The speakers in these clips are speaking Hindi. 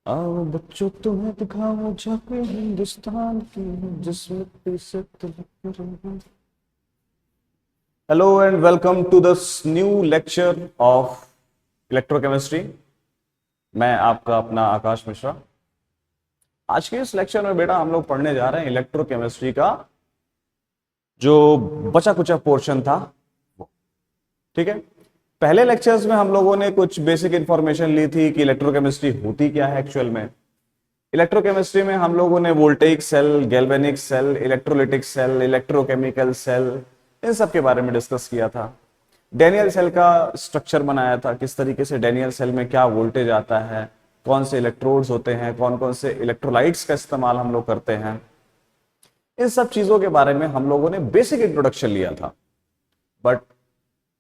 आओ बच्चों तुम्हें दिखाओ झांकी हिंदुस्तान की जिस मिट्टी से तुम। Hello and welcome to this new lecture of electrochemistry. मैं आपका अपना आकाश मिश्रा। आज के इस लेक्चर में बेटा हम लोग पढ़ने जा रहे हैं इलेक्ट्रोकेमिस्ट्री का जो बचा कुचा पोर्शन था वो। ठीक है। पहले लेक्चर्स में हम लोगों ने कुछ बेसिक इंफॉर्मेशन ली थी कि इलेक्ट्रोकेमिस्ट्री होती क्या है एक्चुअल में। इलेक्ट्रोकेमिस्ट्री में हम लोगों ने voltaic cell, galvanic cell, electrolytic cell, electrochemical cell, इन सब के बारे में डिस्कस किया था। डेनियल सेल का स्ट्रक्चर बनाया था, किस तरीके से डेनियल सेल में क्या वोल्टेज आता है, कौन से इलेक्ट्रोड्स होते हैं, कौन कौन से इलेक्ट्रोलाइट्स का इस्तेमाल हम लोग करते हैं। इन सब चीजों के बारे में हम लोगों ने बेसिक इंट्रोडक्शन लिया था। बट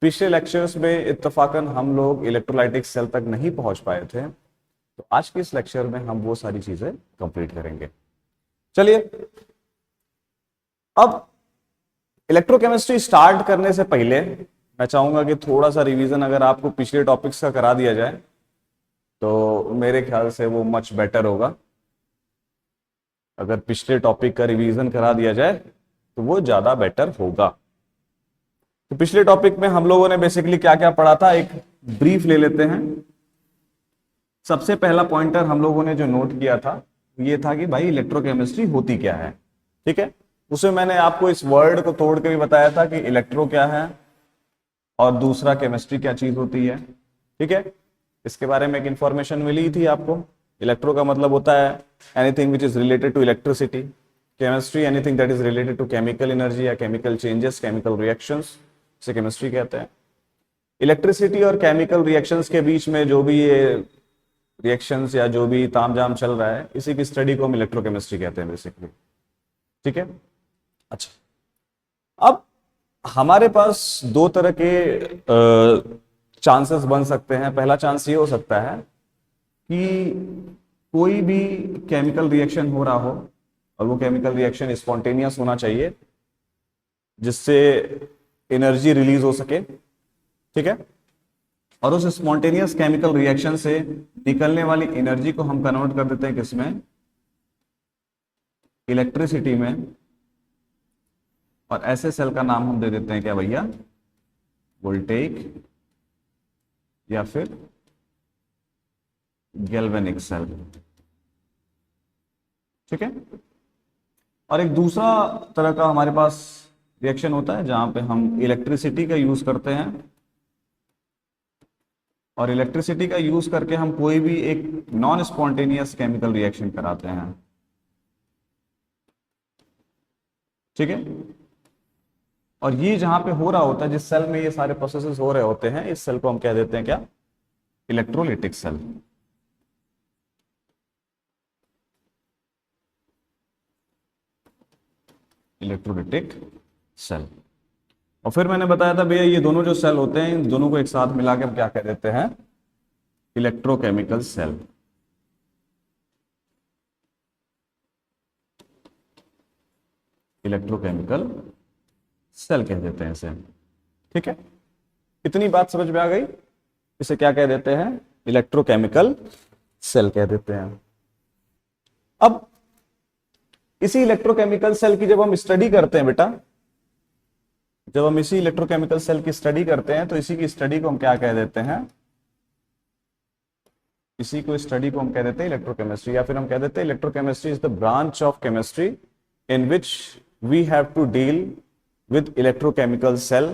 पिछले लेक्चर्स में इत्तेफाकन हम लोग इलेक्ट्रोलाइटिक सेल तक नहीं पहुंच पाए थे, तो आज के इस लेक्चर में हम वो सारी चीजें कंप्लीट करेंगे। चलिए, अब इलेक्ट्रोकेमिस्ट्री स्टार्ट करने से पहले मैं चाहूंगा कि थोड़ा सा रिवीजन अगर आपको पिछले टॉपिक्स का करा दिया जाए तो मेरे ख्याल से वो मच बेटर होगा। अगर पिछले टॉपिक का रिवीजन करा दिया जाए तो वो ज्यादा बेटर होगा। तो पिछले टॉपिक में हम लोगों ने बेसिकली क्या क्या पढ़ा था, एक ब्रीफ ले लेते हैं। सबसे पहला पॉइंटर हम लोगों ने जो नोट किया था ये था कि भाई इलेक्ट्रोकेमिस्ट्री होती क्या है। ठीक है। उसमें मैंने आपको इस वर्ड को तोड़ के भी बताया था कि इलेक्ट्रो क्या है और दूसरा केमिस्ट्री क्या चीज होती है। ठीक है। इसके बारे में एक इंफॉर्मेशन मिली थी आपको। इलेक्ट्रो का मतलब होता है anything which is related to electricity. Chemistry anything that is related to chemical energy या केमिकल चेंजेस, केमिकल रिएक्शंस, इसे केमिस्ट्री कहते हैं। इलेक्ट्रिसिटी और केमिकल रिएक्शंस के बीच में जो भी ये रिएक्शंस या जो भी तामझाम चल रहा है, इसी की स्टडी को हम इलेक्ट्रोकेमिस्ट्री कहते हैं बेसिकली। ठीक है। अच्छा, अब हमारे पास दो तरह के चांसेस बन सकते हैं। पहला चांस ये हो सकता है कि कोई भी केमिकल रिएक्शन हो रहा हो और वो केमिकल रिएक्शन स्पॉन्टेनियस होना चाहिए जिससे एनर्जी रिलीज हो सके। ठीक है। और उस स्पॉन्टेनियस केमिकल रिएक्शन से निकलने वाली एनर्जी को हम कन्वर्ट कर देते हैं किसमें, इलेक्ट्रिसिटी में। और ऐसे सेल का नाम हम दे देते हैं क्या भैया, वोल्टेइक या फिर गैल्वेनिक सेल। ठीक है। और एक दूसरा तरह का हमारे पास रिएक्शन होता है जहां पे हम इलेक्ट्रिसिटी का यूज करते हैं और इलेक्ट्रिसिटी का यूज करके हम कोई भी एक नॉन स्पॉन्टेनियस केमिकल रिएक्शन कराते हैं। ठीक है। और ये जहां पे हो रहा होता है, जिस सेल में ये सारे प्रोसेसेस हो रहे होते हैं, इस सेल को हम कह देते हैं क्या, इलेक्ट्रोलिटिक सेल। Electrolytic cell. और फिर मैंने बताया था भैया ये दोनों जो सेल होते हैं इन दोनों को एक साथ मिला के हम क्या कह देते हैं, इलेक्ट्रोकेमिकल सेल। इलेक्ट्रोकेमिकल सेल कह देते हैं इसे। ठीक है। इतनी बात समझ में आ गई। इसे क्या कह देते हैं, इलेक्ट्रोकेमिकल सेल कह देते हैं। अब इसी इलेक्ट्रोकेमिकल सेल की जब हम स्टडी करते हैं बेटा, जब हम इसी इलेक्ट्रोकेमिकल सेल की स्टडी करते हैं तो इसी की स्टडी को हम क्या कह देते हैं, इसी को स्टडी को हम कह देते हैं इलेक्ट्रोकेमिस्ट्री, या फिर हम कह देते हैं electrochemistry is the branch of chemistry in which we have to deal with electrochemical cell,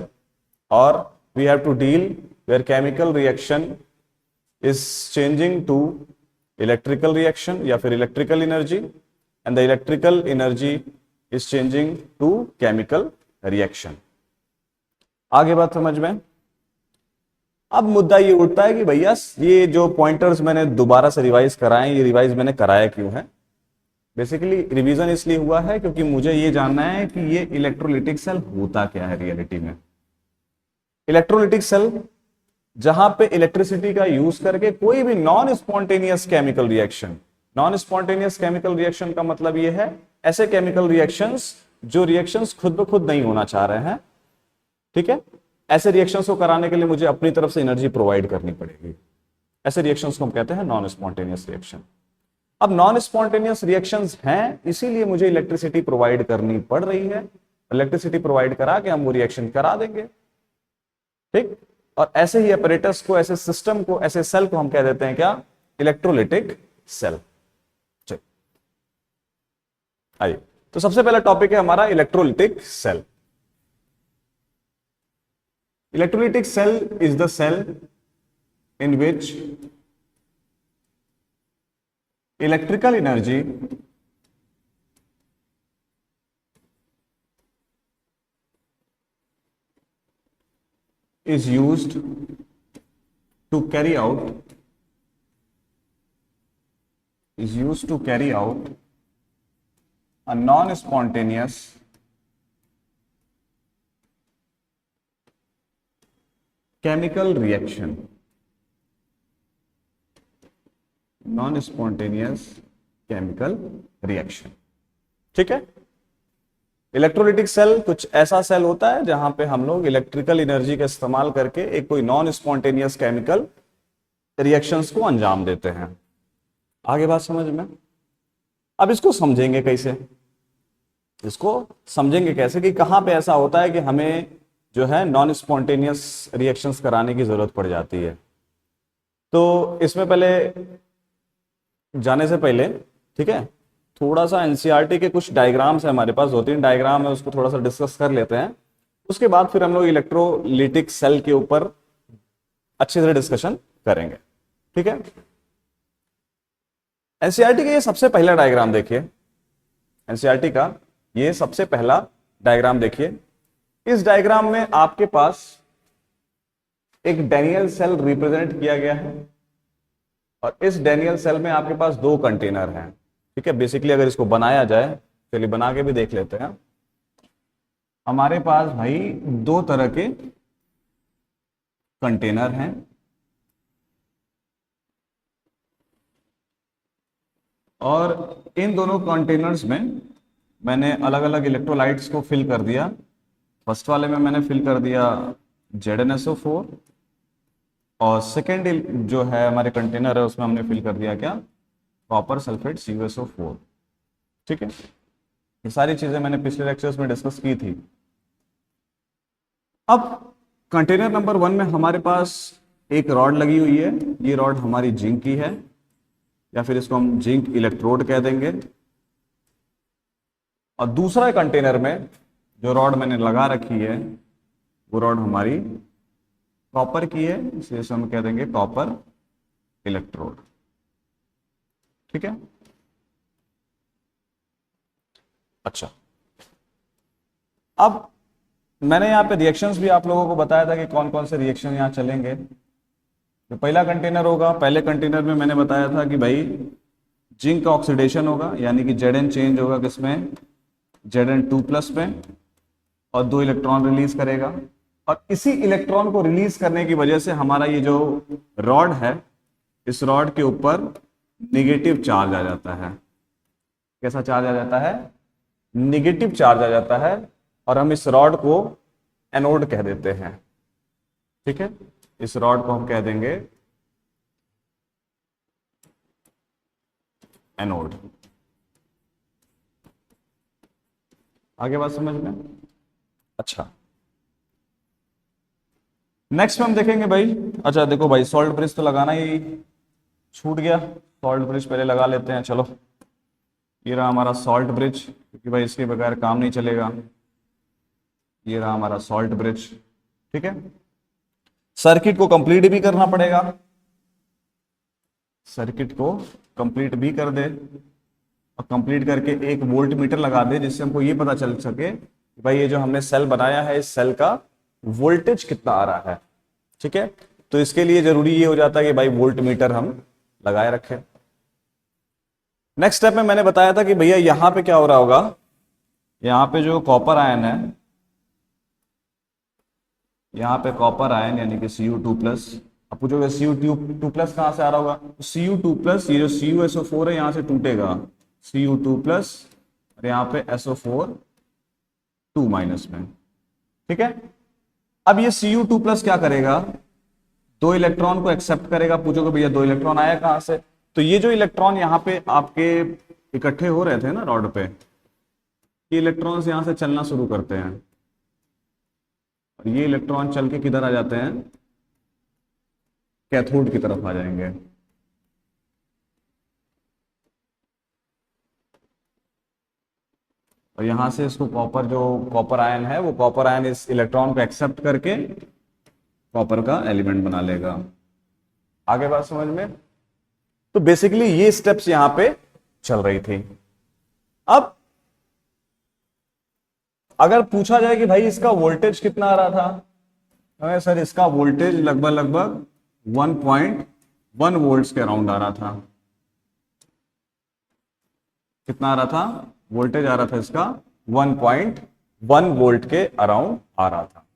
or we have to deal where chemical reaction is changing to electrical reaction या फिर electrical energy and the electrical energy is changing to chemical reaction। आगे बात समझ में। अब मुद्दा ये उठता है कि भैया ये जो पॉइंटर्स मैंने दोबारा से रिवाइज कराए, ये रिवाइज मैंने कराया क्यों है। बेसिकली रिवीजन इसलिए हुआ है क्योंकि मुझे ये जानना है कि ये इलेक्ट्रोलिटिक सेल होता क्या है रियलिटी में। इलेक्ट्रोलिटिक सेल जहां पे इलेक्ट्रिसिटी का यूज करके कोई भी non spontaneous chemical reaction, non spontaneous chemical reaction का मतलब ये है ऐसे केमिकल रिएक्शंस जो रिएक्शंस खुद ब खुद नहीं होना चाह रहे हैं। ठीक है। ऐसे रिएक्शंस को कराने के लिए मुझे अपनी तरफ से एनर्जी प्रोवाइड करनी पड़ेगी। ऐसे रिएक्शंस को हम कहते हैं नॉन स्पॉन्टेनियस रिएक्शन। अब नॉन स्पॉन्टेनियस रिएक्शंस हैं, इसीलिए मुझे इलेक्ट्रिसिटी प्रोवाइड करनी पड़ रही है। इलेक्ट्रिसिटी प्रोवाइड करा के हम वो रिएक्शन करा देंगे, ठीक। और ऐसे ही अपरेटस को, ऐसे सिस्टम को, ऐसे सेल को हम कह देते हैं क्या? Electrolytic cell. चलिए आइए, तो सबसे पहला टॉपिक है हमारा electrolytic cell. Electrolytic cell is the cell in which electrical energy is used to carry out a non-spontaneous chemical reaction, non spontaneous chemical reaction, ठीक है। इलेक्ट्रोलिटिक सेल कुछ ऐसा सेल होता है जहां पे हम लोग इलेक्ट्रिकल एनर्जी का इस्तेमाल करके एक कोई नॉन स्पॉन्टेनियस केमिकल रिएक्शंस को अंजाम देते हैं। आगे बात समझ में? अब इसको समझेंगे कैसे? इसको समझेंगे कैसे कि कहां पे ऐसा होता है कि हमें जो है नॉन स्पॉन्टेनियस रिएक्शंस कराने की जरूरत पड़ जाती है। तो इसमें पहले जाने से पहले, ठीक है, थोड़ा सा एनसीईआरटी के कुछ डायग्राम्स है हमारे पास, 2-3 डायग्राम है, उसको थोड़ा सा डिस्कस कर लेते हैं। उसके बाद फिर हम लोग इलेक्ट्रोलिटिक सेल के ऊपर अच्छे से डिस्कशन करेंगे, ठीक है। एनसीईआरटी का ये सबसे पहला डायग्राम देखिए, एनसीईआरटी का ये सबसे पहला डायग्राम देखिए। इस डायग्राम में आपके पास एक डैनियल सेल रिप्रेजेंट किया गया है और इस डैनियल सेल में आपके पास 2 कंटेनर हैं, ठीक है। बेसिकली अगर इसको बनाया जाए, चलिए बना के भी देख लेते हैं। हमारे पास भाई 2 तरह के कंटेनर हैं, और इन दोनों कंटेनर्स में मैंने अलग अलग इलेक्ट्रोलाइट्स को फिल कर दिया। फर्स्ट वाले में मैंने फिल कर दिया ZnSO4, और सेकेंड जो है हमारे कंटेनर है उसमें हमने फिल कर दिया क्या? कॉपर सल्फेट CuSO4, ठीक है। ये सारी चीजें मैंने पिछले लेक्चर्स में डिस्कस की थी। अब कंटेनर नंबर 1 में हमारे पास एक रॉड लगी हुई है, ये रॉड हमारी जिंक की है, या फिर इसको हम जिंक इलेक्ट्रोड कह देंगे। और दूसरा कंटेनर में जो रॉड मैंने लगा रखी है वो रॉड हमारी कॉपर की है, इसलिए हम कह देंगे कॉपर इलेक्ट्रोड, ठीक है। अच्छा, अब मैंने यहाँ पे रिएक्शंस भी आप लोगों को बताया था कि कौन कौन से रिएक्शन यहाँ चलेंगे। जो पहला कंटेनर होगा, पहले कंटेनर में मैंने बताया था कि भाई जिंक का ऑक्सीडेशन होगा, यानी कि Zn चेंज होगा किसमें? Zn2+ में, और 2 इलेक्ट्रॉन रिलीज करेगा। और इसी इलेक्ट्रॉन को रिलीज करने की वजह से हमारा ये जो रॉड है, इस रॉड के ऊपर निगेटिव चार्ज आ जाता है। कैसा चार्ज आ जाता है? निगेटिव चार्ज आ जाता है, और हम इस रॉड को एनोड कह देते हैं, ठीक है। इस रॉड को हम कह देंगे एनोड। आगे बात समझ में? अच्छा, नेक्स्ट में हम देखेंगे भाई, अच्छा देखो भाई, सॉल्ट ब्रिज तो लगाना ही छूट गया, सॉल्ट ब्रिज पहले लगा लेते हैं। चलो, ये रहा हमारा सॉल्ट ब्रिज, क्योंकि भाई इसके बगैर काम नहीं चलेगा। ये रहा हमारा सॉल्ट ब्रिज, ठीक है। सर्किट को कंप्लीट भी करना पड़ेगा, सर्किट को कंप्लीट भी कर दे, और कंप्लीट करके एक वोल्ट मीटर लगा दे, जिससे हमको ये पता चल सके कि भाई ये जो हमने सेल बनाया है, इस सेल का वोल्टेज कितना आ रहा है, ठीक है। तो इसके लिए जरूरी ये हो जाता है कि भाई वोल्ट मीटर हम लगाए रखें। नेक्स्ट स्टेप में मैंने बताया था कि भैया यहां पे क्या हो रहा होगा, यहां पे जो कॉपर आयन है, यहां पे कॉपर आयन यानी कि Cu2+, अब पूछोगे Cu2+ कहां से आ रहा होगा? Cu2+, ये जो CuSO4 है यहां से टूटेगा, Cu2+, और यहां पे SO4 2- में, ठीक है। अब ये Cu2+ क्या करेगा? 2 इलेक्ट्रॉन को एक्सेप्ट करेगा। पूछोगे भैया 2 इलेक्ट्रॉन आया कहां से? तो ये जो इलेक्ट्रॉन यहाँ पे आपके इकट्ठे हो रहे थे ना रॉड पे, ये इलेक्ट्रॉन्स यहाँ से चलना शुरू करते हैं और ये इलेक्ट्रॉन चल के किधर आ जाते हैं, कैथोड की तरफ आ जाएंगे। और यहां से इसको कॉपर, जो कॉपर आयन है, वो कॉपर आयन इस इलेक्ट्रॉन को एक्सेप्ट करके कॉपर का एलिमेंट बना लेगा। आगे बात समझ में? तो बेसिकली ये स्टेप्स यहां पे चल रही थी। अब अगर पूछा जाए कि भाई इसका वोल्टेज कितना आ रहा था, तो सर इसका वोल्टेज लगभग लगभग 1.1 वोल्ट्स के अराउंड आ रहा था। कितना आ रहा था? वोल्टेज आ रहा था इसका 1.1 वोल्ट के अराउंड आ रहा था।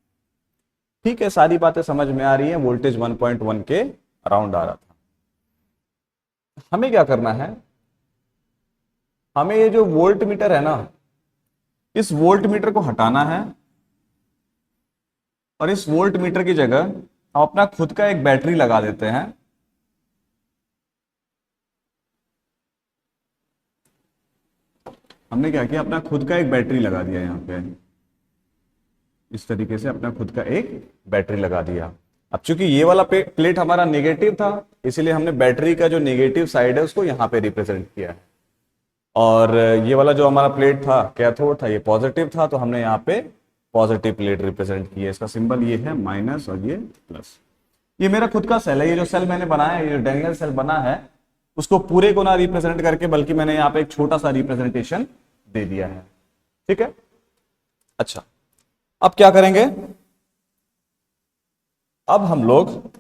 ठीक है, सारी बातें समझ में आ रही है। वोल्टेज 1.1 के अराउंड आ रहा था। हमें क्या करना है, हमें ये जो वोल्ट मीटर है ना, इस वोल्ट मीटर को हटाना है और इस वोल्ट मीटर की जगह हम अपना खुद का एक बैटरी लगा देते हैं। हमने क्या किया, अपना खुद का एक बैटरी लगा दिया यहां पे, इस तरीके से अपना खुद का एक बैटरी लगा दिया। अब चूंकि ये वाला प्लेट हमारा नेगेटिव था, इसीलिए हमने बैटरी का जो नेगेटिव साइड है उसको यहां पे रिप्रेजेंट किया है, और ये वाला जो हमारा प्लेट था, कैथोड था, ये पॉजिटिव था, तो हमने यहाँ पे पॉजिटिव प्लेट रिप्रेजेंट की है। इसका सिंबल ये है माइनस और ये प्लस। ये मेरा खुद का सेल है। ये जो सेल मैंने बनाया है, ये जो डैनियल सेल बना है, उसको पूरे को ना रिप्रेजेंट करके, बल्कि मैंने यहाँ पे एक छोटा सा रिप्रेजेंटेशन दे दिया है। ठीक है, अच्छा अब क्या करेंगे, अब हम लोग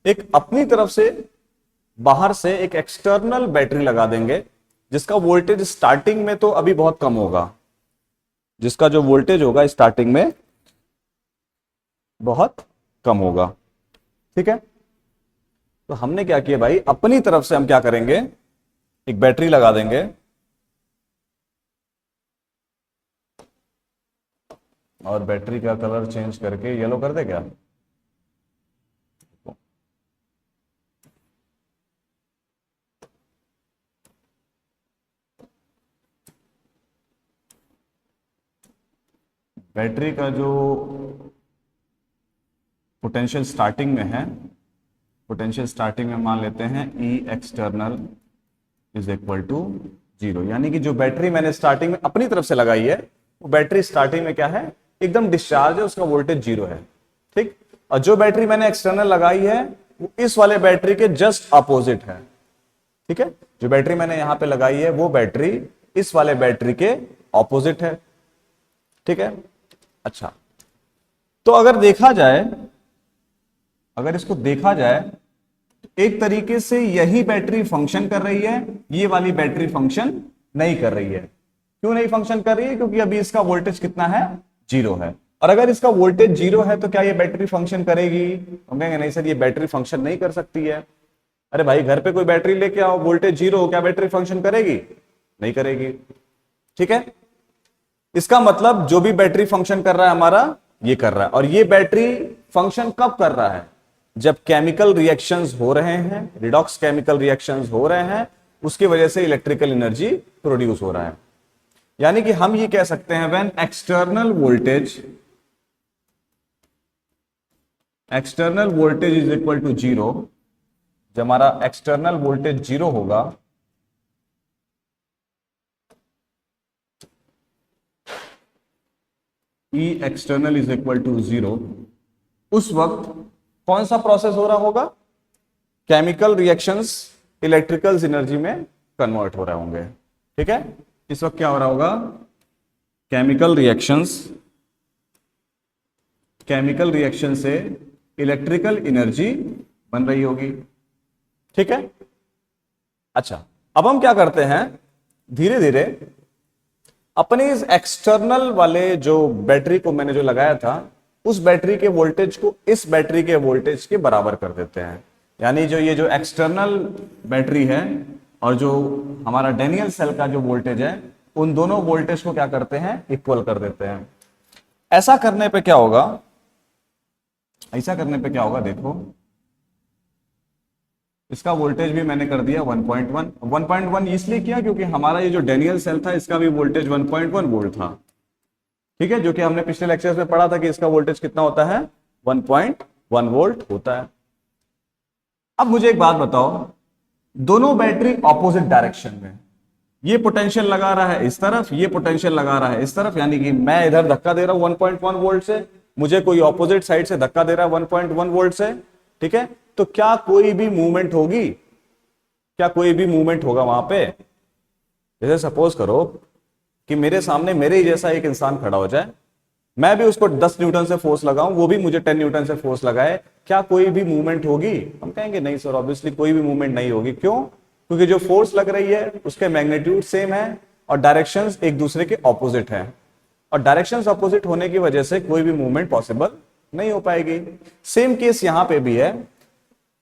एक अपनी तरफ से बाहर से एक एक्सटर्नल बैटरी लगा देंगे, जिसका वोल्टेज स्टार्टिंग में तो अभी बहुत कम होगा, जिसका जो वोल्टेज होगा स्टार्टिंग में बहुत कम होगा। ठीक है, तो हमने क्या किया भाई, अपनी तरफ से हम क्या करेंगे, एक बैटरी लगा देंगे और बैटरी का कलर चेंज करके येलो कर दे क्या? बैटरी का जो पोटेंशियल स्टार्टिंग में है, पोटेंशियल स्टार्टिंग में मान लेते हैं ई एक्सटर्नल इज इक्वल टू 0। यानी कि जो बैटरी मैंने स्टार्टिंग में अपनी तरफ से लगाई है, वो बैटरी स्टार्टिंग में क्या है, एकदम डिस्चार्ज है, उसका वोल्टेज 0 है। ठीक, और जो बैटरी मैंने एक्सटर्नल लगाई है, वो इस वाले बैटरी के जस्ट अपोजिट है। ठीक है, जो बैटरी मैंने यहां पे लगाई है, वो बैटरी इस वाले बैटरी के ऑपोजिट है। ठीक है, अच्छा तो अगर देखा जाए, अगर इसको देखा जाए, तो एक तरीके से यही बैटरी फंक्शन कर रही है, ये वाली बैटरी फंक्शन नहीं कर रही है। क्यों नहीं फंक्शन कर रही है? क्योंकि अभी इसका वोल्टेज कितना है, 0 है। और अगर इसका वोल्टेज 0 है तो क्या ये बैटरी फंक्शन करेगी? हम कहेंगे नहीं सर, ये बैटरी फंक्शन नहीं कर सकती है। अरे भाई, घर पे कोई बैटरी लेके आओ, वोल्टेज 0 हो, क्या बैटरी फंक्शन करेगी? नहीं करेगी। ठीक है, इसका मतलब जो भी बैटरी फंक्शन कर रहा है हमारा, ये कर रहा है। और ये बैटरी फंक्शन कब कर रहा है? जब केमिकल रिएक्शंस हो रहे हैं, रिडॉक्स केमिकल रिएक्शंस हो रहे हैं, उसकी वजह से इलेक्ट्रिकल एनर्जी प्रोड्यूस हो रहा है। यानी कि हम ये कह सकते हैं, when external voltage is equal to 0, जब हमारा एक्सटर्नल वोल्टेज 0 होगा, E external is equal to 0, उस वक्त कौन सा प्रोसेस हो रहा होगा? केमिकल रिएक्शंस इलेक्ट्रिकल एनर्जी में कन्वर्ट हो रहे होंगे। ठीक है, इस वक्त क्या हो रहा होगा? केमिकल रिएक्शन से इलेक्ट्रिकल एनर्जी बन रही होगी। ठीक है, अच्छा अब हम क्या करते हैं, धीरे धीरे अपने इस एक्सटर्नल वाले जो बैटरी को मैंने जो लगाया था, उस बैटरी के वोल्टेज को इस बैटरी के वोल्टेज के बराबर कर देते हैं। यानी जो ये जो एक्सटर्नल बैटरी है और जो हमारा डैनियल सेल का जो वोल्टेज है, उन दोनों वोल्टेज को क्या करते हैं, इक्वल कर देते हैं। ऐसा करने पे क्या होगा, देखो इसका वोल्टेज भी मैंने कर दिया 1.1। 1.1 इसलिए किया क्योंकि हमारा ये जो डेनियल सेल था इसका भी वोल्टेज 1.1 वोल्ट था। ठीक है, जो कि हमने पिछले लेक्चर्स में पढ़ा था कि इसका वोल्टेज कितना होता है, 1.1 वोल्ट होता है। अब मुझे एक बात बताओ, दोनों बैटरी ऑपोजिट डायरेक्शन में, ये पोटेंशियल लगा रहा है इस तरफ, ये पोटेंशियल लगा रहा है इस तरफ, यानी कि मैं इधर धक्का दे रहा हूं 1.1 वोल्ट से, मुझे कोई ऑपोजिट साइड से धक्का दे रहा है 1.1 वोल्ट से। ठीक है, तो क्या कोई भी मूवमेंट होगी, क्या कोई भी मूवमेंट होगा वहां पे? जैसे सपोज करो कि मेरे सामने मेरे ही जैसा एक इंसान खड़ा हो जाए, मैं भी उसको 10 न्यूटन से फोर्स लगाऊं, वो भी मुझे 10 न्यूटन से फोर्स लगाए, क्या कोई भी मूवमेंट होगी? हम कहेंगे नहीं सर, ऑब्वियसली कोई भी मूवमेंट नहीं होगी। क्यों? क्योंकि जो फोर्स लग रही है उसके मैग्नीट्यूड सेम है और डायरेक्शंस एक दूसरे के ऑपोजिट हैं, और डायरेक्शंस ऑपोजिट होने की वजह से कोई भी मूवमेंट पॉसिबल नहीं हो पाएगी। सेम केस यहां पे भी है।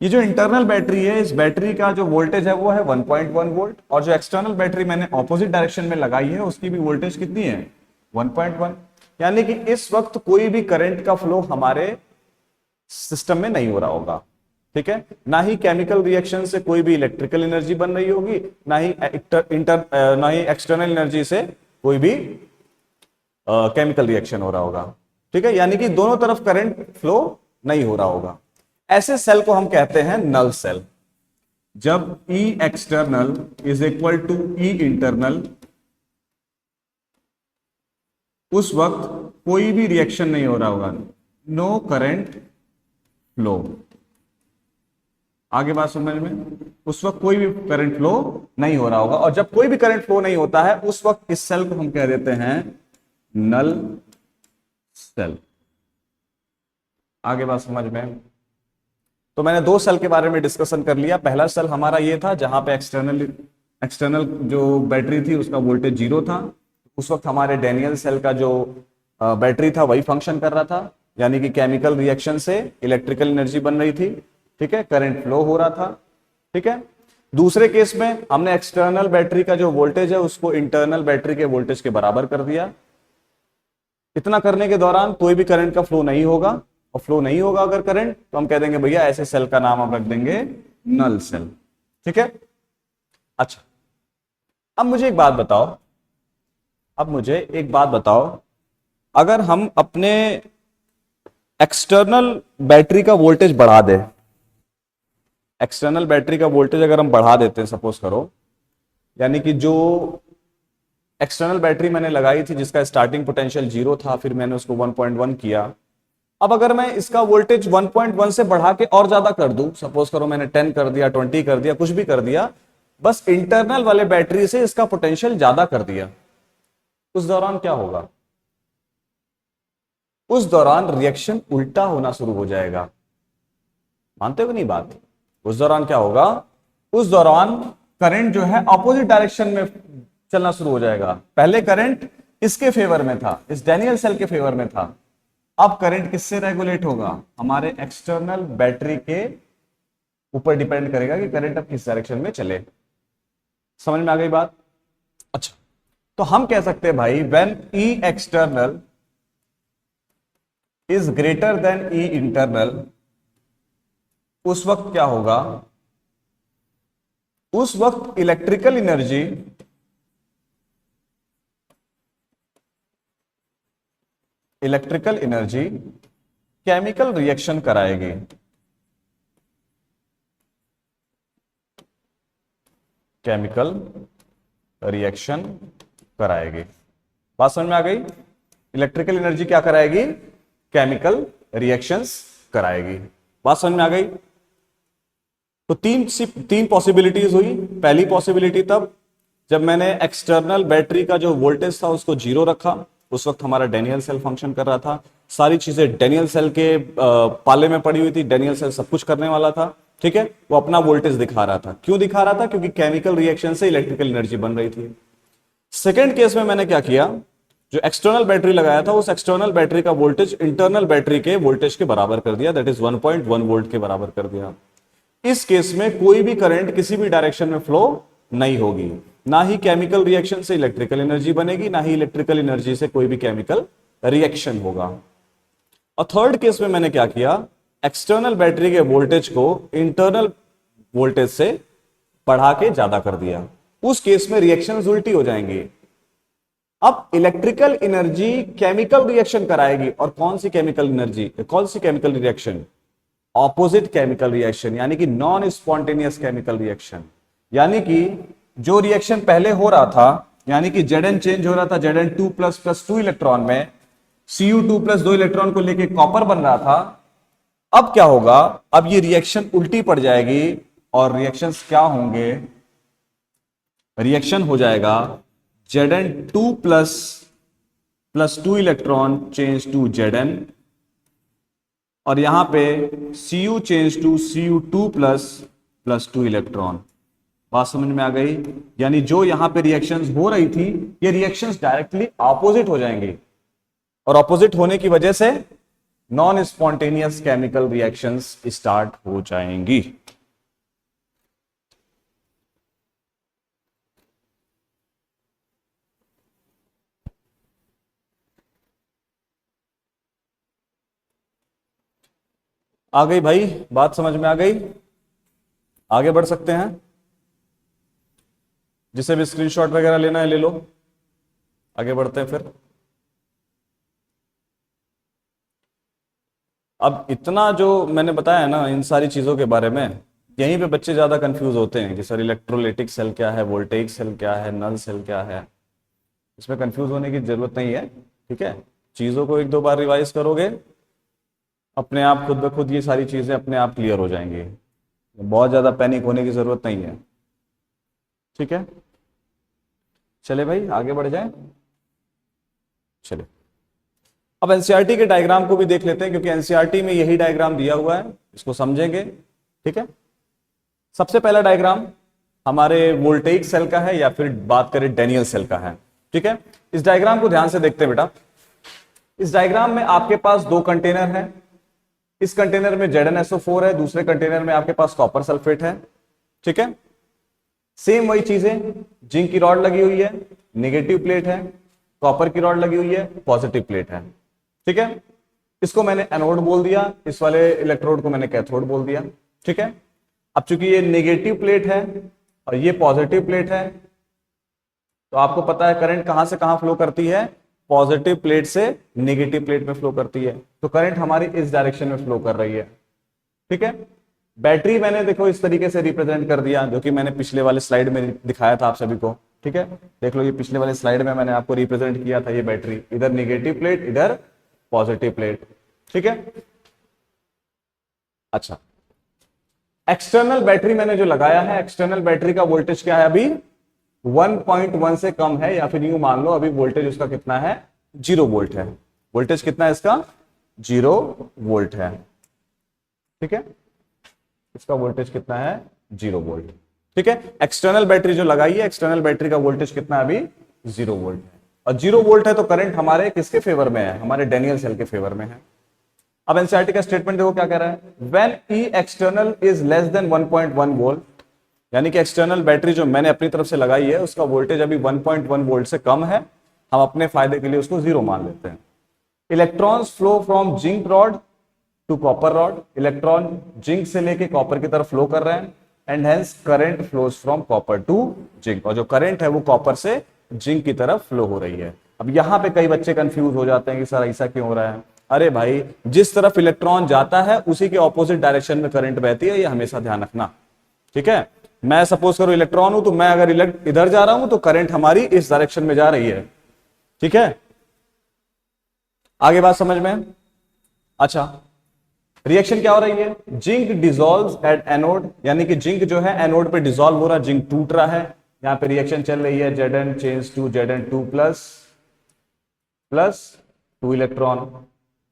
ये जो इंटरनल बैटरी है, इस बैटरी का जो वोल्टेज है वो है 1.1 वोल्ट, और जो एक्सटर्नल बैटरी मैंने ऑपोजिट डायरेक्शन में लगाई है उसकी भी वोल्टेज कितनी है, 1.1। यानी कि इस वक्त कोई भी करंट का फ्लो हमारे सिस्टम में नहीं हो रहा होगा। ठीक है, ना ही केमिकल रिएक्शन से कोई भी इलेक्ट्रिकल एनर्जी बन रही होगी, ना ही एक्सटर्नल एनर्जी से कोई भी केमिकल रिएक्शन हो रहा होगा। ठीक है, यानी कि दोनों तरफ करंट फ्लो नहीं हो रहा होगा। ऐसे सेल को हम कहते हैं नल सेल। जब E external is equal to E internal, उस वक्त कोई भी रिएक्शन नहीं हो रहा होगा, नो करंट फ्लो। आगे बात समझ में? उस वक्त कोई भी करंट फ्लो नहीं हो रहा होगा, और जब कोई भी करंट फ्लो नहीं होता है उस वक्त इस सेल को हम कह देते हैं नल सेल। आगे बात समझ में? तो मैंने दो सेल के बारे में डिस्कशन कर लिया। पहला सेल हमारा ये था जहां पे एक्सटर्नल जो बैटरी थी उसका वोल्टेज 0 था। उस वक्त हमारे डेनियल सेल का जो बैटरी था वही फंक्शन कर रहा था, यानी कि केमिकल रिएक्शन से इलेक्ट्रिकल एनर्जी बन रही थी। ठीक है, करंट फ्लो हो रहा था। ठीक है, दूसरे केस में हमने एक्सटर्नल बैटरी का जो वोल्टेज है उसको इंटरनल बैटरी के वोल्टेज के बराबर कर दिया। इतना करने के दौरान कोई भी करंट का फ्लो नहीं होगा, और फ्लो नहीं होगा अगर करंट, तो हम कह देंगे भैया ऐसे सेल का नाम हम रख देंगे नल सेल। ठीक है, अच्छा अब मुझे एक बात बताओ, अगर हम अपने एक्सटर्नल बैटरी का वोल्टेज बढ़ा दें, एक्सटर्नल बैटरी का वोल्टेज अगर हम बढ़ा देते हैं सपोज करो, यानी कि जो एक्सटर्नल बैटरी मैंने लगाई थी जिसका स्टार्टिंग पोटेंशियल 0 था, फिर मैंने उसको 1.1 किया। अब अगर मैं इसका वोल्टेज 1.1 से बढ़ा के और ज्यादा कर दूं, सपोज करो मैंने 10 कर दिया, 20 कर दिया, कुछ भी कर दिया, बस इंटरनल वाले बैटरी से इसका पोटेंशियल ज्यादा कर दिया, उस दौरान क्या होगा? उस दौरान रिएक्शन उल्टा होना शुरू हो जाएगा। मानते हो नहीं बात? उस दौरान क्या होगा? उस दौरान करंट जो है ऑपोजिट डायरेक्शन में चलना शुरू हो जाएगा। पहले करंट इसके फेवर में था, इस डेनियल सेल के फेवर में था, अब करंट किससे रेगुलेट होगा? हमारे एक्सटर्नल बैटरी के ऊपर डिपेंड करेगा कि करंट अब किस डायरेक्शन में चले। समझ में आ गई बात? अच्छा, तो हम कह सकते हैं भाई when E external is greater than E internal, उस वक्त क्या होगा? उस वक्त इलेक्ट्रिकल एनर्जी केमिकल रिएक्शन कराएगी। केमिकल रिएक्शन कराएगी। बात समझ में आ गई? इलेक्ट्रिकल एनर्जी क्या कराएगी? केमिकल रिएक्शंस कराएगी। बात समझ में आ गई? तो तीन पॉसिबिलिटीज हुई। पहली पॉसिबिलिटी तब जब मैंने एक्सटर्नल बैटरी का जो वोल्टेज था उसको 0 रखा, उस वक्त हमारा डेनियल सेल फंक्शन कर रहा था, सारी चीजें डेनियल सेल के पाले में पड़ी हुई थी, डेनियल सेल सब कुछ करने वाला था। ठीक है, वो अपना वोल्टेज दिखा रहा था। क्यों दिखा रहा था? क्योंकि केमिकल रिएक्शन से इलेक्ट्रिकल एनर्जी बन रही थी। सेकेंड केस में मैंने क्या किया, जो एक्सटर्नल बैटरी लगाया था उस एक्सटर्नल बैटरी का वोल्टेज इंटरनल बैटरी के वोल्टेज के बराबर कर दिया, दैट इज 1.1 वोल्ट के बराबर कर दिया। इस केस में कोई भी करंट किसी भी डायरेक्शन में फ्लो नहीं होगी, ना ही केमिकल रिएक्शन से इलेक्ट्रिकल एनर्जी बनेगी, ना ही इलेक्ट्रिकल एनर्जी से कोई भी केमिकल रिएक्शन होगा। और थर्ड केस में मैंने क्या किया, एक्सटर्नल बैटरी के वोल्टेज को इंटरनल वोल्टेज से बढ़ा के ज्यादा कर दिया, उस केस में रिएक्शंस उल्टी हो जाएंगी। अब इलेक्ट्रिकल एनर्जी केमिकल रिएक्शन कराएगी, और कौन सी केमिकल एनर्जी, कौन सी chemical reaction? Opposite chemical reaction, यानी कि नॉन स्पॉन्टेनियस केमिकल रिएक्शन। यानी कि जो रिएक्शन पहले हो रहा था, यानी कि Zn चेंज हो रहा था, Zn2 प्लस प्लस 2 इलेक्ट्रॉन में Cu2 प्लस 2 इलेक्ट्रॉन को लेके कॉपर बन रहा था। अब क्या होगा, अब ये रिएक्शन उल्टी पड़ जाएगी, और रिएक्शंस क्या होंगे? रिएक्शन हो जाएगा Zn2 plus plus 2 electron change to Zn, और यहां पे Cu change to Cu2 plus plus 2 electron. बात समझ में आ गई? यानी जो यहां पे रिएक्शंस हो रही थी, ये रिएक्शंस डायरेक्टली ऑपोजिट हो जाएंगी, और ऑपोजिट होने की वजह से non spontaneous chemical reactions start हो जाएंगी। आ गई भाई? बात समझ में आ गई? आगे बढ़ सकते हैं? जिसे भी स्क्रीनशॉट वगैरह लेना है ले लो, आगे बढ़ते हैं फिर। अब इतना जो मैंने बताया ना इन सारी चीजों के बारे में, यहीं पे बच्चे ज्यादा कंफ्यूज होते हैं कि सर इलेक्ट्रोलाइटिक सेल क्या है, वोल्टेइक सेल क्या है, नल सेल क्या है। इसमें कंफ्यूज होने की जरूरत नहीं है, ठीक है। चीजों को एक दो बार रिवाइज करोगे, अपने आप खुद ब खुद ये सारी चीजें अपने आप क्लियर हो जाएंगी। बहुत ज्यादा पैनिक होने की जरूरत नहीं है, ठीक है। चले भाई आगे बढ़ जाए, चले। अब एनसीईआरटी के डायग्राम को भी देख लेते हैं, क्योंकि एनसीईआरटी में यही डायग्राम दिया हुआ है, इसको समझेंगे, ठीक है। सबसे पहला डायग्राम हमारे वोल्टेइक सेल का है, या फिर बात करें डैनियल सेल का है, ठीक है। इस डायग्राम को ध्यान से देखते हैं बेटा। इस डायग्राम में आपके पास दो कंटेनर है। इस कंटेनर में ZnSO4 है, दूसरे कंटेनर में आपके पास कॉपर सल्फेट है, ठीक है। सेम वही चीजें, जिंक की रॉड लगी हुई है, नेगेटिव प्लेट है, कॉपर की रॉड लगी हुई है, पॉजिटिव प्लेट है, ठीक है। इसको मैंने एनोड बोल दिया, इस वाले इलेक्ट्रोड को मैंने कैथोड बोल दिया, ठीक है। अब चूंकि ये नेगेटिव प्लेट है और ये पॉजिटिव प्लेट है, तो आपको पता है करंट कहां से कहां फ्लो करती है? पॉजिटिव प्लेट से नेगेटिव प्लेट में फ्लो करती है। तो करंट हमारी इस डायरेक्शन में फ्लो कर रही है, ठीक है। बैटरी मैंने देखो इस तरीके से रिप्रेजेंट कर दिया, जो कि मैंने पिछले वाले स्लाइड में दिखाया था आप सभी को, ठीक है। देख लो, ये पिछले वाले स्लाइड में मैंने आपको रिप्रेजेंट किया था, ये बैटरी, इधर नेगेटिव प्लेट, इधर पॉजिटिव प्लेट, ठीक है। अच्छा, एक्सटर्नल बैटरी मैंने जो लगाया है, एक्सटर्नल बैटरी का वोल्टेज क्या है? अभी 1.1 से कम है, या फिर यूं मान लो अभी वोल्टेज उसका कितना है? 0 वोल्ट है। वोल्टेज कितना है इसका? 0 वोल्ट है, ठीक है। इसका वोल्टेज कितना है? 0 वोल्ट, ठीक है। एक्सटर्नल बैटरी जो लगाई है, एक्सटर्नल बैटरी का वोल्टेज कितना है? अभी 0 वोल्ट है, और 0 वोल्ट है तो करंट हमारे किसके फेवर में है? हमारे डैनियल सेल के फेवर में है। अब एनसीईआरटी का स्टेटमेंट देखो क्या कह रहा है, when E external is less than 1.1 volt, यानी कि एक्सटर्नल बैटरी जो मैंने अपनी तरफ से लगाई है उसका वोल्टेज अभी 1.1 वोल्ट से कम है, हम अपने फायदे के लिए उसको 0 मान लेते हैं। Electrons flow from zinc rod to copper rod, electron zinc से लेके कॉपर की तरफ फ्लो कर रहे हैं, and hence current flows from copper to zinc, और जो करंट है वो कॉपर से जिंक की तरफ फ्लो हो रही है। अब यहां पे कई बच्चे कंफ्यूज हो जाते हैं कि सर ऐसा क्यों हो रहा है? अरे भाई, जिस तरफ इलेक्ट्रॉन जाता है उसी के ऑपोजिट डायरेक्शन में करंट बहती है, ये हमेशा ध्यान रखना, ठीक है। मैं सपोज करो इलेक्ट्रॉन हूं, तो मैं अगर इधर जा रहा हूं तो करंट हमारी इस डायरेक्शन में जा रही है, ठीक है। आगे बात समझ में? अच्छा, रिएक्शन क्या हो रही है? जिंक डिसॉल्व्स एट एनोड, यानी कि जिंक जो है एनोड पे डिसॉल्व हो रहा है, जिंक टूट रहा है। यहां पे रिएक्शन चल रही है, Zn change to Zn2 plus plus 2 electron,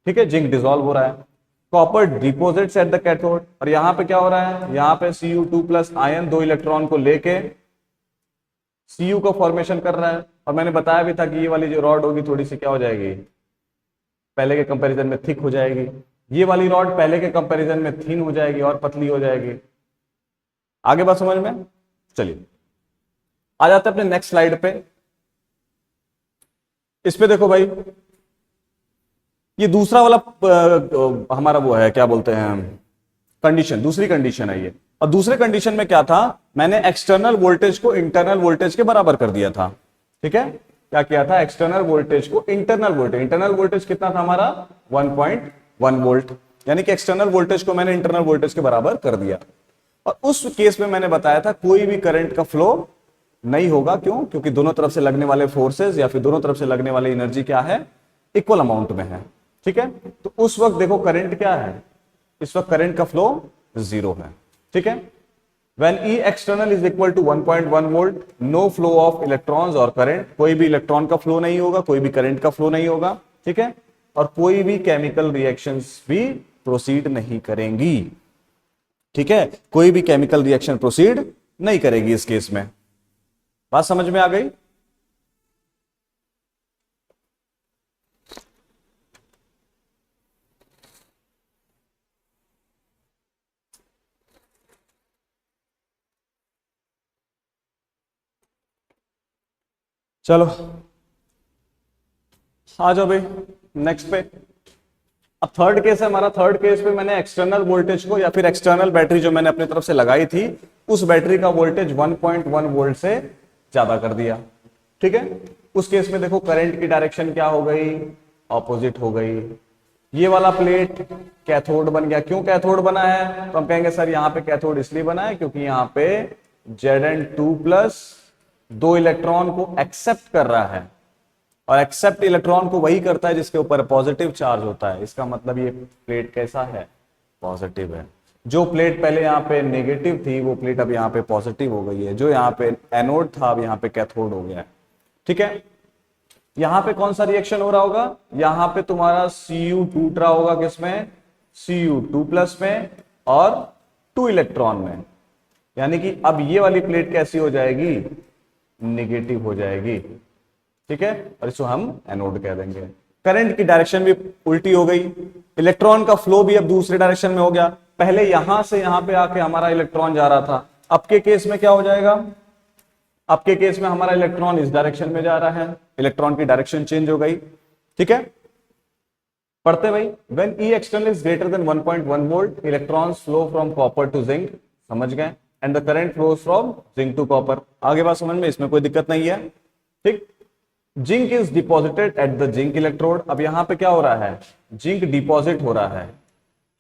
ठीक है। जिंक डिसॉल्व हो रहा है। Copper deposits at the cathode, और यहां पे क्या हो रहा है? यहां पे Cu2 प्लस आयन 2 इलेक्ट्रॉन को लेके Cu का फॉर्मेशन कर रहा है। और मैंने बताया भी था कि ये वाली जो रॉड होगी थोड़ी सी क्या हो जाएगी? पहले के कंपैरिजन में थिक हो जाएगी। ये वाली रॉड पहले के कंपैरिजन में थिन हो जाएगी और पतली हो जाएगी। आगे बात समझ में? चलिए आ जाते हैं अपने नेक्स्ट स्लाइड पे। इस पे देखो भाई, ये दूसरा वाला हमारा वो है, क्या बोलते हैं, कंडीशन, दूसरी कंडीशन है ये। और दूसरे कंडीशन में क्या था, मैंने एक्सटर्नल वोल्टेज को इंटरनल वोल्टेज के बराबर कर दिया था। ठीक है, क्या किया था, एक्सटर्नल वोल्टेज को इंटरनल वोल्टेज कितना था हमारा 1.1 वोल्ट, यानी कि एक्सटर्नल वोल्टेज को मैंने इंटरनल वोल्टेज के बराबर कर दिया। और उस केस में मैंने बताया था कोई भी करंट का फ्लो नहीं होगा, क्यों, क्योंकि दोनों तरफ से लगने वाले फोर्सेस या फिर दोनों तरफ से लगने वाली एनर्जी क्या है, इक्वल अमाउंट में है। ठीक है, तो उस वक्त देखो करंट क्या है, इस वक्त करंट का फ्लो 0 है। ठीक है, when E external is equal to 1.1 volt, no flow of electrons और करंट, कोई भी इलेक्ट्रॉन का फ्लो नहीं होगा, कोई भी करंट का फ्लो नहीं होगा। ठीक है, और कोई भी केमिकल रिएक्शंस भी प्रोसीड नहीं करेंगी। ठीक है, कोई भी केमिकल रिएक्शन प्रोसीड नहीं करेगी इस केस में। बात समझ में आ गई? चलो आ जाओ भाई नेक्स्ट पे। अब थर्ड केस है हमारा। थर्ड केस पे मैंने एक्सटर्नल वोल्टेज को या फिर एक्सटर्नल बैटरी जो मैंने अपनी तरफ से लगाई थी, उस बैटरी का वोल्टेज 1.1 वोल्ट से ज्यादा कर दिया। ठीक है, उस केस में देखो करंट की डायरेक्शन क्या हो गई, ऑपोजिट हो गई। ये वाला प्लेट कैथोड बन गया। क्यों कैथोड बना है, तो हम कहेंगे सर यहां पे कैथोड इसलिए बना है क्योंकि यहां पे Zn2 प्लस 2 इलेक्ट्रॉन को एक्सेप्ट कर रहा है, और एक्सेप्ट इलेक्ट्रॉन को वही करता है जिसके ऊपर पॉजिटिव चार्ज होता है। इसका मतलब ये प्लेट कैसा है, पॉजिटिव है। जो प्लेट पहले यहाँ पे नेगेटिव थी वो प्लेट अब यहाँ पे पॉजिटिव हो गई है। जो यहाँ पे एनोड था अब यहाँ पे कैथोड हो गया है। ठीक है, यहां पे कौन सा रिएक्शन हो रहा होगा, यहां पे तुम्हारा Cu टूट रहा होगा किसमें, Cu2 प्लस में और 2 इलेक्ट्रॉन में, यानी कि अब ये वाली प्लेट कैसी हो जाएगी, नेगेटिव हो जाएगी। ठीक है, और इसको हम एनोड कह देंगे। करंट की डायरेक्शन भी उल्टी हो गई, इलेक्ट्रॉन का फ्लो भी अब दूसरे डायरेक्शन में हो गया। पहले यहां से यहां पे आके हमारा इलेक्ट्रॉन जा रहा था, अब के केस में क्या हो जाएगा, अब के केस में हमारा इलेक्ट्रॉन इस डायरेक्शन में जा रहा है, इलेक्ट्रॉन की डायरेक्शन चेंज हो गई। ठीक है, पढ़ते भाई, when E external is greater than 1.1 volt, electrons flow from copper to zinc, समझ गए, and the current flows from zinc to copper. आगे बात समझ में, इसमें कोई दिक्कत नहीं है। ठीक, zinc is deposited at the zinc electrode. अब यहां पे क्या हो रहा है, जिंक डिपॉजिट हो रहा है।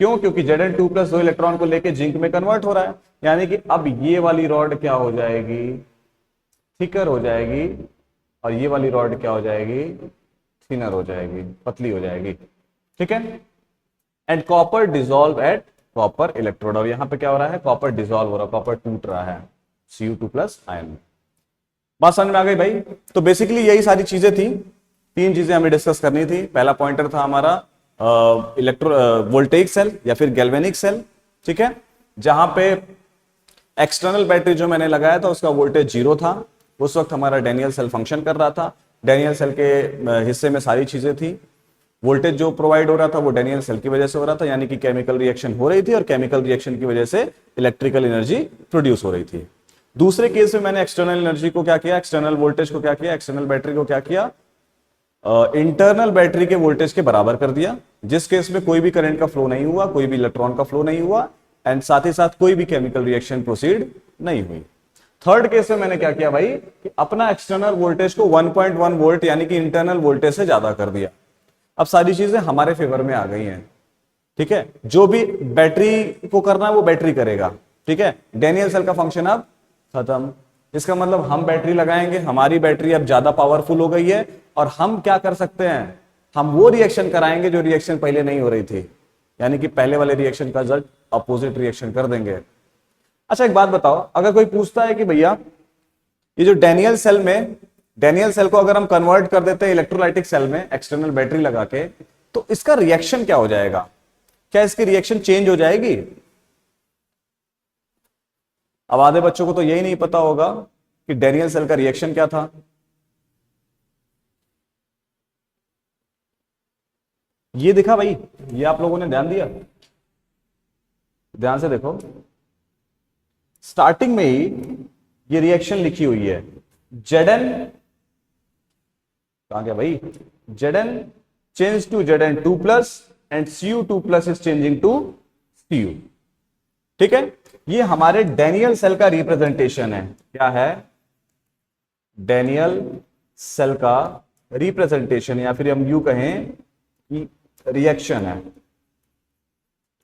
क्यों, क्योंकि Zn2 प्लस 2 इलेक्ट्रॉन को लेके जिंक में कन्वर्ट हो रहा है, यानी कि अब ये वाली रॉड क्या हो जाएगी, थिकर हो जाएगी, और ये वाली रॉड क्या हो जाएगी, थिनर हो जाएगी, पतली हो जाएगी। ठीक है, and copper dissolve at copper electrode. और यहां पे क्या हो रहा है, कॉपर डिसॉल्व हो रहा है, कॉपर टूट रहा है Cu2 प्लस आयन। बात समझ में आ गई भाई? तो बेसिकली यही सारी चीजें थी, 3 चीजें हमें डिस्कस करनी थी। पहला पॉइंटर था हमारा इलेक्ट्रो वोल्टेइक सेल या फिर गैल्वेनिक सेल। ठीक है, जहां पे एक्सटर्नल बैटरी जो मैंने लगाया था उसका वोल्टेज 0 था। उस वक्त हमारा डेनियल सेल फंक्शन कर रहा था। डेनियल सेल के हिस्से में सारी चीजें थी। वोल्टेज जो प्रोवाइड हो रहा था वो डेनियल सेल की वजह से हो रहा था, यानी कि केमिकल रिएक्शन हो रही थी और केमिकल रिएक्शन की वजह से इलेक्ट्रिकल एनर्जी प्रोड्यूस हो रही थी। दूसरे केस में मैंने एक्सटर्नल एनर्जी को क्या किया, एक्सटर्नल वोल्टेज को क्या किया, एक्सटर्नल बैटरी को क्या किया, इंटरनल बैटरी के वोल्टेज के बराबर कर दिया, जिस केस में कोई भी करंट का फ्लो नहीं हुआ, कोई भी इलेक्ट्रॉन का फ्लो नहीं हुआ, एंड साथ ही साथ कोई भी केमिकल रिएक्शन प्रोसीड नहीं हुई। थर्ड केस में मैंने क्या किया भाई, कि अपना एक्सटर्नल वोल्टेज को 1.1 वोल्ट यानी कि इंटरनल वोल्टेज से ज्यादा कर दिया। अब सारी चीजें हमारे फेवर में आ गई हैं। ठीक है, जो भी बैटरी को करना है वो बैटरी करेगा। ठीक है, डेनियल सेल का फंक्शन अब खत्म। इसका मतलब हम बैटरी लगाएंगे, हमारी बैटरी अब ज्यादा पावरफुल हो गई है, और हम क्या कर सकते हैं, हम वो रिएक्शन कराएंगे जो रिएक्शन पहले नहीं हो रही थी, यानी कि पहले वाले रिएक्शन का जस्ट अपोजिट रिएक्शन कर देंगे। अच्छा एक बात बताओ, अगर कोई पूछता है कि भैया ये जो डेनियल सेल में, डेनियल सेल को अगर हम कन्वर्ट कर देते हैं इलेक्ट्रोलाइटिक सेल में एक्सटर्नल बैटरी लगा के, तो इसका रिएक्शन क्या हो जाएगा, क्या इसकी रिएक्शन चेंज हो जाएगी? अब आधे बच्चों को तो यही नहीं पता होगा कि डेनियल सेल का रिएक्शन क्या था। ये दिखा भाई, ये आप लोगों ने ध्यान दिया, ध्यान से देखो, स्टार्टिंग में ही ये रिएक्शन लिखी हुई है, Zn कहां गया भाई, Zn change to Zn2 plus and Cu2 plus is changing to Cu। ठीक है, ये हमारे डेनियल सेल का रिप्रेजेंटेशन है। क्या है? डेनियल सेल का रिप्रेजेंटेशन, या फिर हम यू कहें कि रिएक्शन है।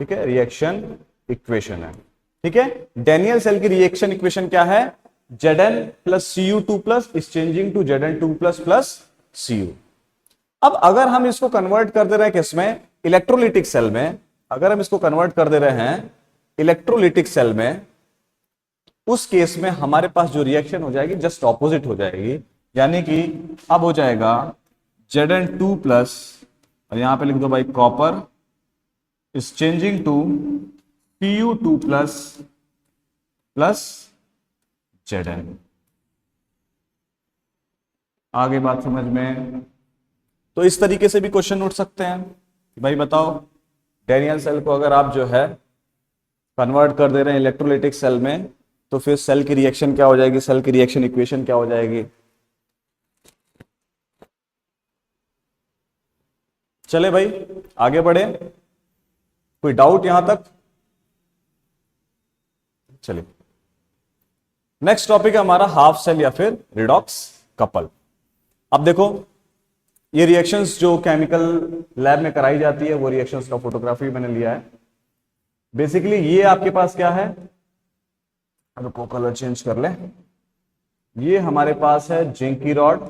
ठीक है, रिएक्शन इक्वेशन है। ठीक है, डेनियल सेल की रिएक्शन इक्वेशन क्या है? Zn plus Cu2 plus is changing to Zn2 plus plus Cu। अब अगर हम इसको कन्वर्ट कर दे रहे हैं किसमें? इलेक्ट्रोलिटिक सेल में। अगर हम इसको कन्वर्ट कर दे रहे हैं इलेक्ट्रोलिटिक सेल में, उस केस में हमारे पास जो रिएक्शन हो जाएगी जस्ट ऑपोजिट हो जाएगी। यानी कि अब हो जाएगा Zn2 प्लस, और यहां पे लिख दो भाई copper is changing to Cu2 plus plus Zn। आगे बात समझ में? तो इस तरीके से भी क्वेश्चन उठ सकते हैं कि भाई बताओ, डेनियल सेल को अगर आप जो है कन्वर्ट कर दे रहे हैं इलेक्ट्रोलिटिक सेल में, तो फिर सेल की रिएक्शन क्या हो जाएगी, सेल की रिएक्शन इक्वेशन क्या हो जाएगी। चले भाई आगे बढ़े, कोई डाउट यहां तक? चलिए, नेक्स्ट टॉपिक है हमारा हाफ सेल या फिर रिडॉक्स कपल। अब देखो, ये रिएक्शंस जो केमिकल लैब में कराई जाती है, वो रिएक्शंस का फोटोग्राफी मैंने लिया है। बेसिकली ये आपके पास क्या है, रुको कलर चेंज कर ले। ये हमारे पास है जिंक की रॉड,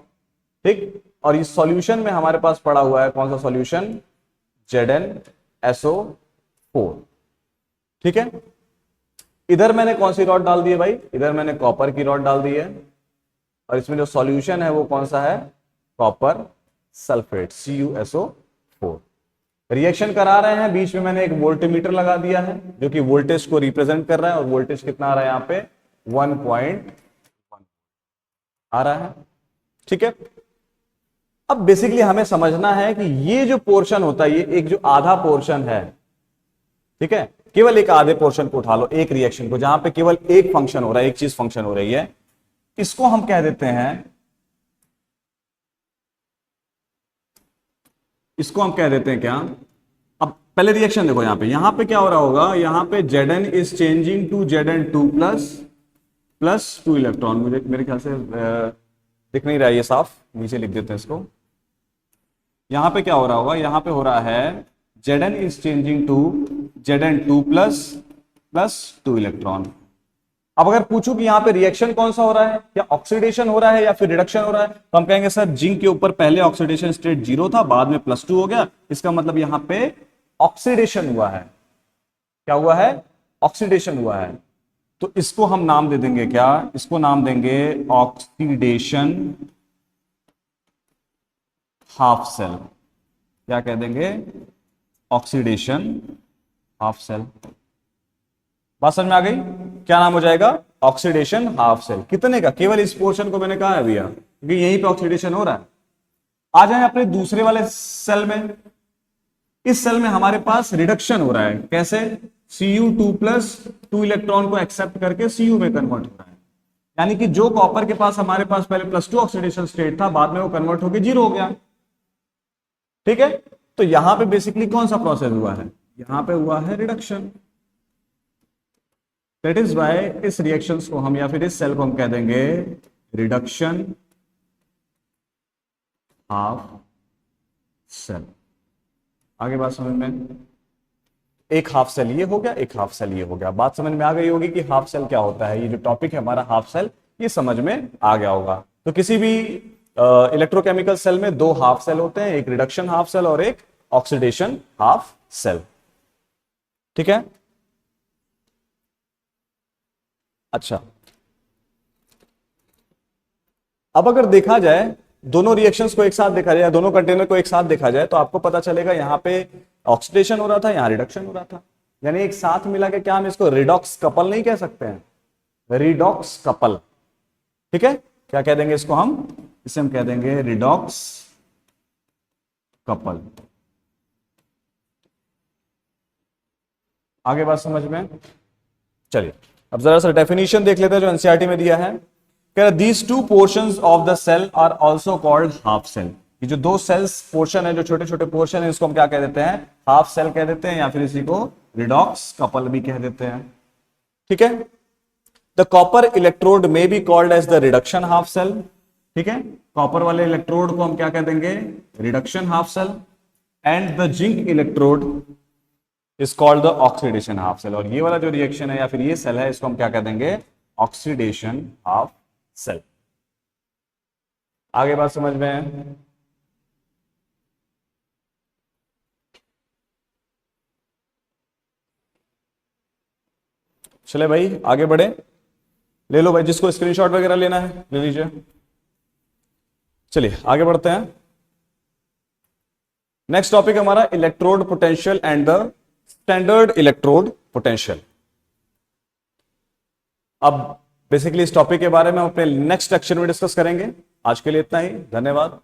ठीक, और इस सॉल्यूशन में हमारे पास पड़ा हुआ है कौन सा सॉल्यूशन? ZnSO4। ठीक है, इधर मैंने कौन सी रॉड डाल दी है भाई? इधर मैंने कॉपर की रॉड डाल दी है, और इसमें जो सॉल्यूशन है वो कौन सा है? Copper sulphate CuSO4। रिएक्शन करा रहे हैं, बीच में मैंने एक वोल्टमीटर लगा दिया है जो कि वोल्टेज को रिप्रेजेंट कर रहा है, और वोल्टेज कितना आ रहा है यहाँ पे? 1.1 आ रहा है। ठीक है, अब बेसिकली हमें समझना है कि ये जो पोर्शन होता है, ये एक जो आधा पोर्शन है, ठीक है, केवल एक आधे पोर्शन को उठा लो, एक रिएक्शन को, जहां पे केवल एक फंक्शन हो रहा है, एक चीज फंक्शन हो रही है, इसको हम कह देते हैं, इसको हम कह देते हैं क्या? अब पहले रिएक्शन देखो, यहां पे क्या हो रहा होगा? यहां पे Zn is changing to Zn2 plus plus 2 electron. मुझे मेरे ख्याल से दिख नहीं रहा है ये साफ, नीचे लिख देते हैं इसको। यहां पे क्या हो रहा होगा? यहां पे हो रहा है Zn is changing to Zn2 plus plus 2 electron. अब अगर पूछूं कि यहां पे रिएक्शन कौन सा हो रहा है, या ऑक्सीडेशन हो रहा है या फिर रिडक्शन हो रहा है, तो हम कहेंगे सर जिंक के ऊपर पहले ऑक्सीडेशन स्टेट 0 था, बाद में +2 हो गया, इसका मतलब यहां पे ऑक्सीडेशन हुआ है। क्या हुआ है? ऑक्सीडेशन हुआ है। तो इसको हम नाम दे देंगे क्या? इसको नाम देंगे ऑक्सीडेशन हाफ सेल। क्या कह देंगे? Oxidation half cell. बात समझ में आ गई? क्या नाम हो जाएगा? Oxidation half cell. कितने का? केवल इस पोर्शन को मैंने कहा है भैया, क्योंकि यहीं पे ऑक्सीडेशन हो रहा है। आ जाए अपने दूसरे वाले सेल में। इस सेल में हमारे पास रिडक्शन हो रहा है। कैसे? Cu2 प्लस 2 इलेक्ट्रॉन को एक्सेप्ट करके Cu में कन्वर्ट हो रहा है। यानी कि जो कॉपर के पास हमारे पास पहले +2 ऑक्सीडेशन स्टेट था, बाद में वो कन्वर्ट होकर 0 हो गया। ठीक है, तो यहां पे बेसिकली कौन सा प्रोसेस हुआ है? यहां पे हुआ है रिडक्शन। दैट इज वाई इस रिएक्शंस को हम, या फिर इस सेल को हम कह देंगे रिडक्शन हाफ सेल। आगे बात समझ में? एक हाफ सेल ये हो गया, एक हाफ सेल ये हो गया। बात समझ में आ गई होगी कि हाफ सेल क्या होता है। ये जो टॉपिक है हमारा हाफ सेल, ये समझ में आ गया होगा। तो किसी भी इलेक्ट्रोकेमिकल सेल में 2 हाफ सेल होते हैं, एक रिडक्शन हाफ सेल और एक ऑक्सीडेशन हाफ सेल। ठीक है, अच्छा, अब अगर देखा जाए दोनों रिएक्शंस को एक साथ देखा जाए, दोनों कंटेनर को एक साथ देखा जाए, तो आपको पता चलेगा यहां पे ऑक्सीडेशन हो रहा था, यहां रिडक्शन हो रहा था। यानी एक साथ मिला के क्या हम इसको रिडॉक्स कपल नहीं कह सकते हैं? Redox couple. ठीक है, क्या कह देंगे इसको हम? इसे हम कह देंगे रिडॉक्स कपल। आगे बात समझ में? चलिए अब जरा सा डेफिनेशन देख लेते हैं जो एनसीईआरटी में दिया है। कह रहा these 2 portions of the cell are also called half cell. ये जो 2 सेल्स पोर्शन है, जो छोटे छोटे पोर्शन है, इसको हम क्या कह देते हैं? हाफ सेल कह देते हैं, या फिर इसी को रिडॉक्स कपल भी कह देते हैं। ठीक है। द कॉपर इलेक्ट्रोड में be called as the reduction half cell. ठीक है, कॉपर वाले इलेक्ट्रोड को हम क्या कह देंगे, reduction half cell. And the zinc electrode is called the oxidation half cell. और ये वाला जो रिएक्शन है या फिर ये सेल है, इसको हम क्या कह देंगे, ऑक्सीडेशन हाफ सेल। आगे बात समझ में है? चले भाई आगे बढ़े, ले लो भाई, जिसको स्क्रीनशॉट वगैरह लेना है ले लीजिए। चलिए आगे बढ़ते हैं। नेक्स्ट टॉपिक हमारा electrode potential and the standard electrode potential. अब बेसिकली इस टॉपिक के बारे में हम अपने नेक्स्ट लेक्चर में डिस्कस करेंगे। आज के लिए इतना ही, धन्यवाद।